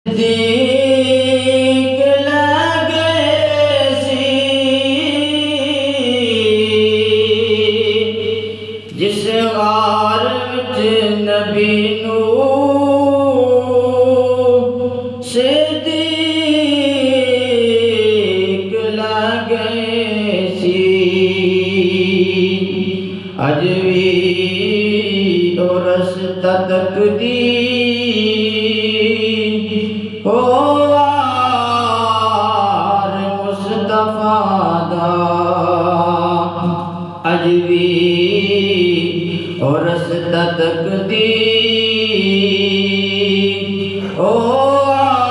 दीक लगे सी जिस गार विच नबी नूं सिद्दीक लगे सी अज भी ओ रस्ता तकदी होवार मुस्तफा दा अज भी ओ रस्ता तकदी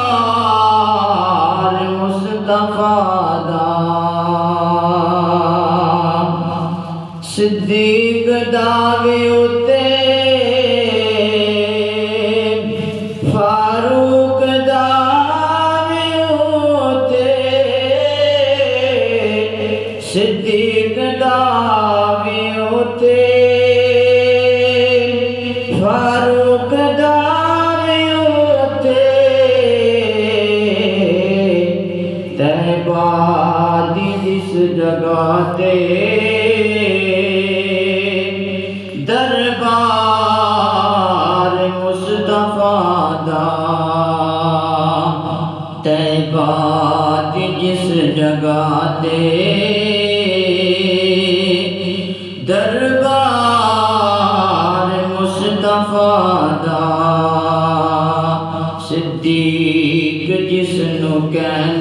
होवार मुस्तफा दा सिद्दीक दावे उते फारूक दावे उते सिद्दीक दावे उते फारूक दावे उते तैबा दी जिस जगह ते दरबार मुस्तफा दा तैबा दी जिस जगह ते दरबार मुस्तफा दा सिद्दीक जिसनू कहने